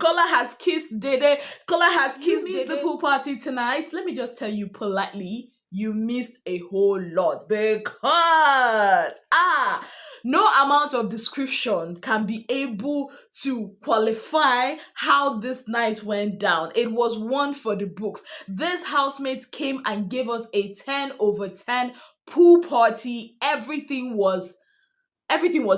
Kola has kissed Dede. Kola has kissed Dede. The pool party tonight. Let me just tell you politely, you missed a whole lot because no amount of description can be able to qualify how this night went down. It was one for the books. This housemates came and gave us a 10 over 10 pool party. Everything was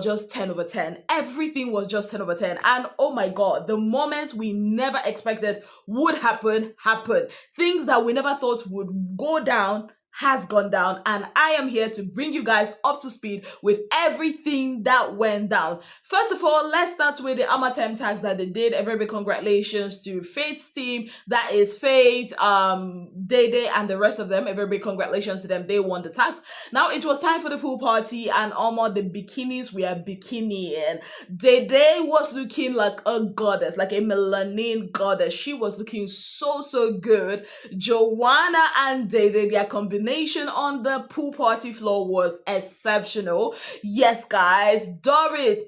just 10 over 10. Everything was just 10 over 10. And oh my God, the moments we never expected would happen, happened. Things that we never thought would go down has gone down, and I am here to bring you guys up to speed with everything that went down. First of all, let's start with the Amatem tags that they did. A very big congratulations to Faith's team. That is Faith, Dede, and the rest of them. A very big congratulations to them. They won the tags. Now it was time for the pool party, and almost the bikinis were bikini, and Dede was looking like a goddess, like a melanin goddess. She was looking so good. Joanna and Dede, their combination on the pool party floor was exceptional. Yes, guys, Doris.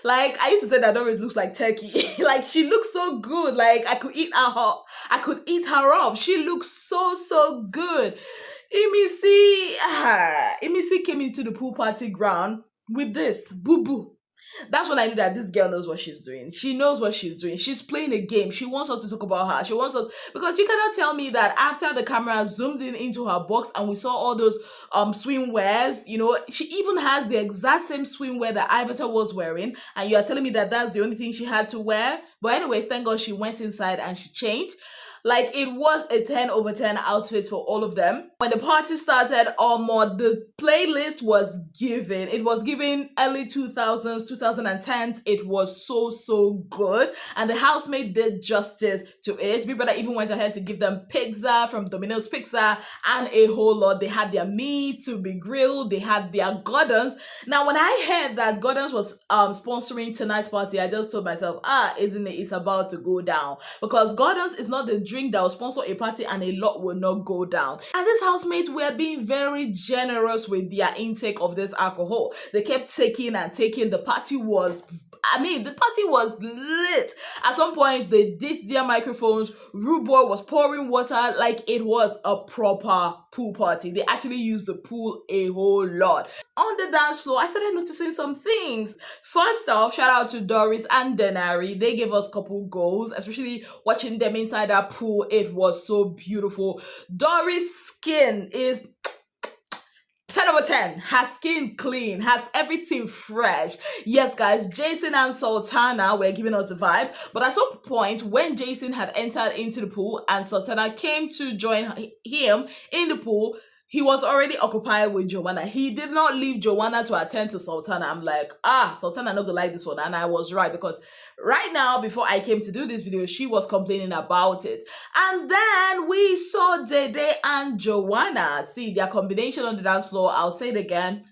Like, I used to say that Doris looks like turkey. Like, she looks so good. Like, I could eat her up. She looks so good. Imisi came into the pool party ground with this boo-boo. That's when I knew that this girl knows what she's doing. She knows what she's doing. She's playing a game. She wants us to talk about her. She wants us, because you cannot tell me that after the camera zoomed in into her box and we saw all those swimwears, you know, she even has the exact same swimwear that Iveta was wearing, and you are telling me that that's the only thing she had to wear. But anyways, thank God she went inside and she changed. Like, it was a 10 over 10 outfit for all of them. When the party started, the playlist was given. It was given early 2000s, 2010s. It was so good. And the housemate did justice to it. Big Brother even went ahead to give them pizza from Domino's Pizza and a whole lot. They had their meat to be grilled. They had their Gordons. Now, when I heard that Gordons was sponsoring tonight's party, I just told myself, isn't it? It's about to go down. Because Gordons is not the drink that will sponsor a party and a lot will not go down. And these housemates were being very generous with their intake of this alcohol. They kept taking and taking. The party was lit. At some point, they ditched their microphones. Rude Boy was pouring water. Like, it was a proper pool party. They actually used the pool a whole lot. On the dance floor, I started noticing some things. First off, shout out to Doris and Denari. They gave us couple goals, especially watching them inside that pool. It was so beautiful. Doris' skin is 10 over 10. Her skin clean, has everything fresh. Yes, guys, Jason and Sultana were giving us the vibes. But at some point, when Jason had entered into the pool and Sultana came to join him in the pool, he was already occupied with Joanna. He did not leave Joanna to attend to Sultana. I'm like, Sultana not gonna like this one. And I was right, because right now, before I came to do this video, she was complaining about it. And then we saw Dede and Joanna. See, their combination on the dance floor, I'll say it again,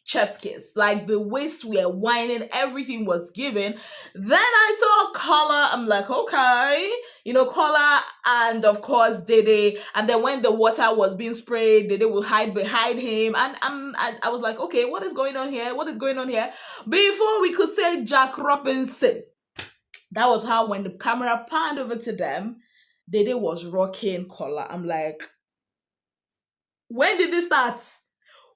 chest kiss. Like, the waist were whining, everything was given. Then I saw Kola. I'm like, okay, you know, Kola and of course Dede. And then when the water was being sprayed, Dede will hide behind him. And I was like, okay, what is going on here? What is going on here? Before we could say Jack Robinson, that was how, when the camera panned over to them, Dede was rocking Kola. I'm like, when did this start?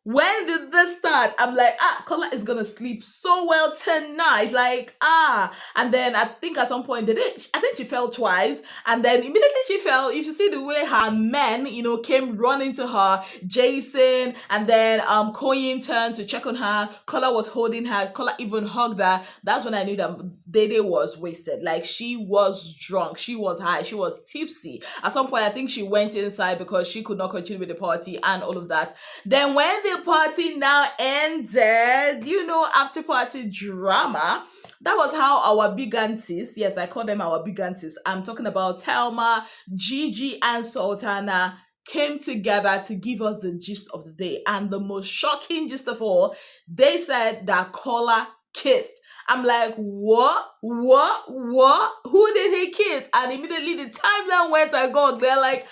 When did this start? I'm like, Kola is gonna sleep so well tonight. Like, and then I think at some point, I think she fell twice, and then immediately she fell. You should see the way her men, you know, came running to her. Jason, and then Koyin turned to check on her. Kola was holding her. Kola even hugged her. That's when I knew that Dede was wasted. Like, she was drunk. She was high. She was tipsy. At some point, I think she went inside because she could not continue with the party and all of that. Then when the party now ended, you know, after party drama, that was how our big aunties, yes, I call them our big aunties, I'm talking about Thelma, Gigi, and Sultana, came together to give us the gist of the day. And the most shocking gist of all, they said that Kola kissed. I'm like, what? Who did he kiss? And immediately the timeline went agog. They're like,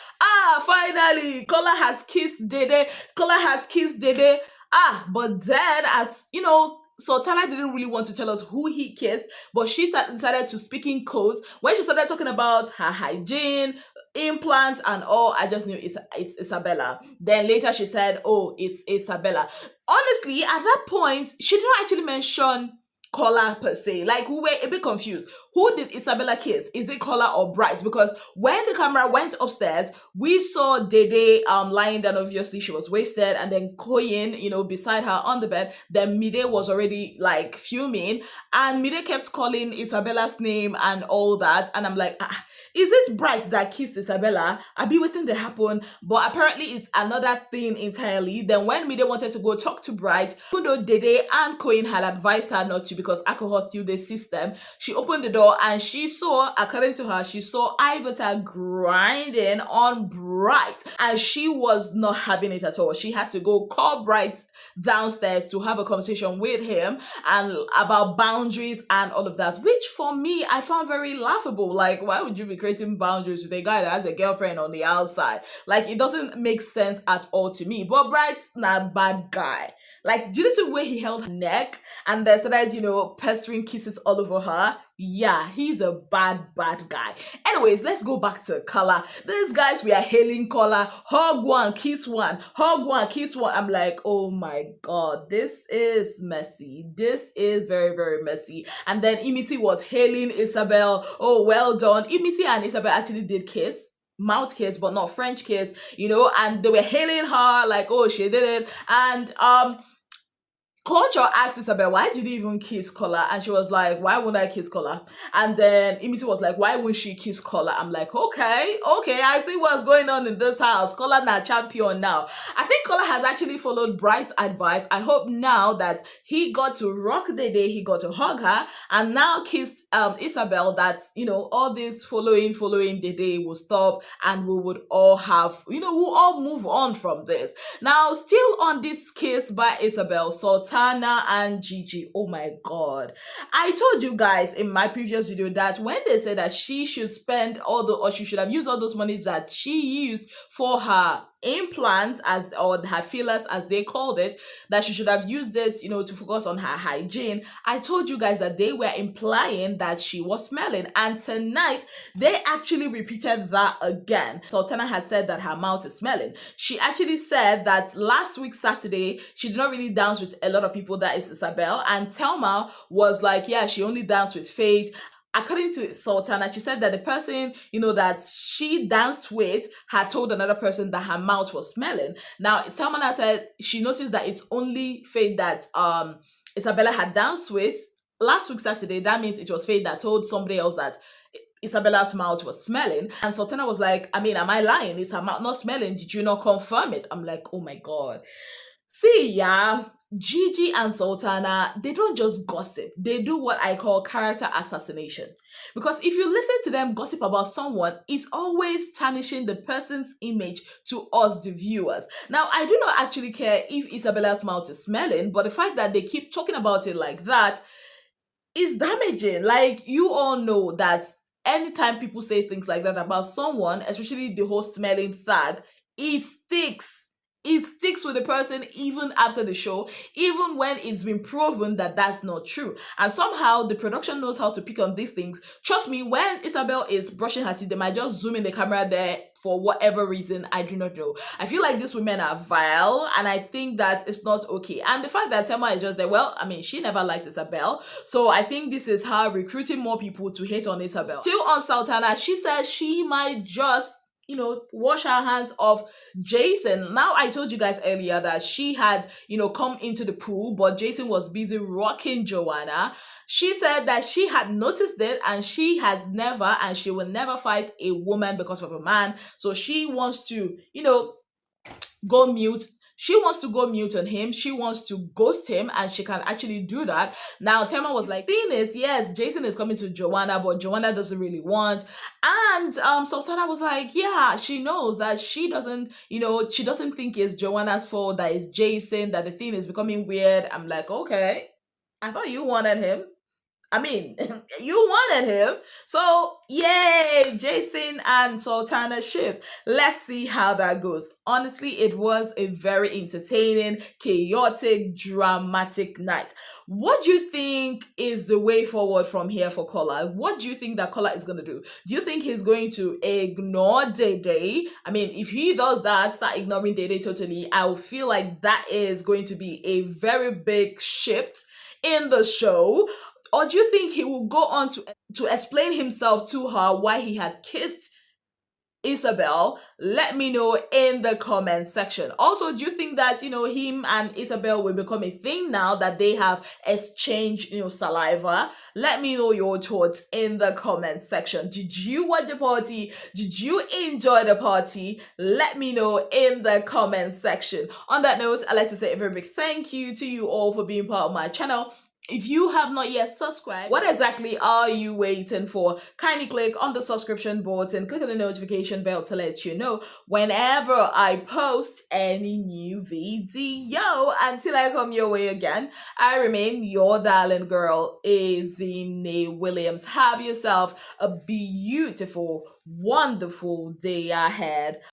finally, Kola has kissed Dede. Kola has kissed Dede. But then, as you know, Sultana didn't really want to tell us who he kissed, but she decided to speak in codes. When she started talking about her hygiene, implants, and all, I just knew it's Isabella. Then later she said, "Oh, it's Isabella." Honestly, at that point, she didn't actually mention Kola per se. Like, we were a bit confused. Who did Isabella kiss? Is it Kola or Bright? Because when the camera went upstairs, we saw Dede lying down. Obviously, she was wasted, and then Koyin, beside her on the bed. Then Mide was already like fuming, and Mide kept calling Isabella's name and all that. And I'm like, is it Bright that kissed Isabella? I be waiting to happen, but apparently it's another thing entirely. Then when Mide wanted to go talk to Bright, even though Dede and Koyin had advised her not to because alcohol still the system, she opened the door and she saw, according to her, she saw Ivota grinding on Bright, and she was not having it at all. She had to go call Bright downstairs to have a conversation with him and about boundaries and all of that, which for me I found very laughable. Like, why would you be creating boundaries with a guy that has a girlfriend on the outside? Like, it doesn't make sense at all to me. But Bright's not a bad guy. Like, did you see the way he held her neck and then started, pestering kisses all over her? Yeah, he's a bad guy. Anyways, let's go back to Kola. These guys, we are hailing Kola. Hug one, kiss one. Hug one, kiss one. I'm like, oh my God, this is messy. This is very, very messy. And then Imisi was hailing Isabel. Oh, well done. Imisi and Isabel actually did kiss. Mouth kiss, but not French kiss, and they were hailing her like, oh, she did it. And Culture asked Isabel, why did you even kiss Kola? And she was like, why wouldn't I kiss Kola? And then Imisi was like, why wouldn't she kiss Kola? I'm like, okay, I see what's going on in this house. Kola na champion now. I think Kola has actually followed Bright's advice. I hope now that he got to rock the day, he got to hug her, and now kissed Isabel, that, all this following the day will stop, and we would all have, we'll all move on from this. Now, still on this kiss by Isabel, Sultana and Gigi. Oh my God. I told you guys in my previous video that when they said that she should spend or she should have used all those monies that she used for her implants, or her fillers as they called it, that she should have used it, to focus on her hygiene. I told you guys that they were implying that she was smelling, and tonight they actually repeated that again. Sultana has said that her mouth is smelling. She actually said that last week Saturday she did not really dance with a lot of people, that is Isabel, and Thelma was like, yeah, she only danced with Faith. According to Sultana, she said that the person, that she danced with had told another person that her mouth was smelling. Now, Thelma said she noticed that it's only Faith that Isabella had danced with last week Saturday. That means it was Faith that told somebody else that Isabella's mouth was smelling. And Sultana was like, I mean, am I lying? Is her mouth not smelling? Did you not confirm it? I'm like, oh my God. See, yeah, Gigi and Sultana, they don't just gossip. They do what I call character assassination. Because if you listen to them gossip about someone, it's always tarnishing the person's image to us, the viewers. Now, I do not actually care if Isabella's mouth is smelling, but the fact that they keep talking about it like that is damaging. Like, you all know that anytime people say things like that about someone, especially the whole smelling tag, it sticks. It sticks with the person even after the show, even when it's been proven that that's not true. And somehow the production knows how to pick on these things. Trust me, when Isabel is brushing her teeth, they might just zoom in the camera there for whatever reason, I do not know. I feel like these women are vile, and I think that it's not okay. And the fact that Thelma is just there, well, I mean, she never likes Isabel, so I think this is her recruiting more people to hate on Isabel. Still on Sultana, she said she might just wash her hands off Jason. Now, I told you guys earlier that she had, come into the pool, but Jason was busy rocking Joanna. She said that she had noticed it, and she has never, and she will never fight a woman because of a man. So she wants to, go mute. She wants to go mute on him. She wants to ghost him, and she can actually do that. Now, Thelma was like, thing is, yes, Jason is coming to Joanna, but Joanna doesn't really want. And Sultana was like, yeah, she knows that she doesn't, she doesn't think it's Joanna's fault, that it's Jason, that the thing is becoming weird. I'm like, okay, I thought you wanted him. I mean, you wanted him. So, yay, Jason and Sultana ship. Let's see how that goes. Honestly, it was a very entertaining, chaotic, dramatic night. What do you think is the way forward from here for Kola? What do you think that Kola is going to do? Do you think he's going to ignore Dede? I mean, if he does that, start ignoring Dede totally, I will feel like that is going to be a very big shift in the show. Or do you think he will go on to explain himself to her why he had kissed Isabel? Let me know in the comment section. Also, do you think that him and Isabel will become a thing now that they have exchanged saliva? Let me know your thoughts in the comment section. Did you watch the party? Did you enjoy the party? Let me know in the comment section. On that note, I'd like to say a very big thank you to you all for being part of my channel. If you have not yet subscribed, what exactly are you waiting for? Kindly click on the subscription button, click on the notification bell to let you know whenever I post any new video. Until I come your way again, I remain your darling girl, Ezinnemwilliams. Have yourself a beautiful, wonderful day ahead.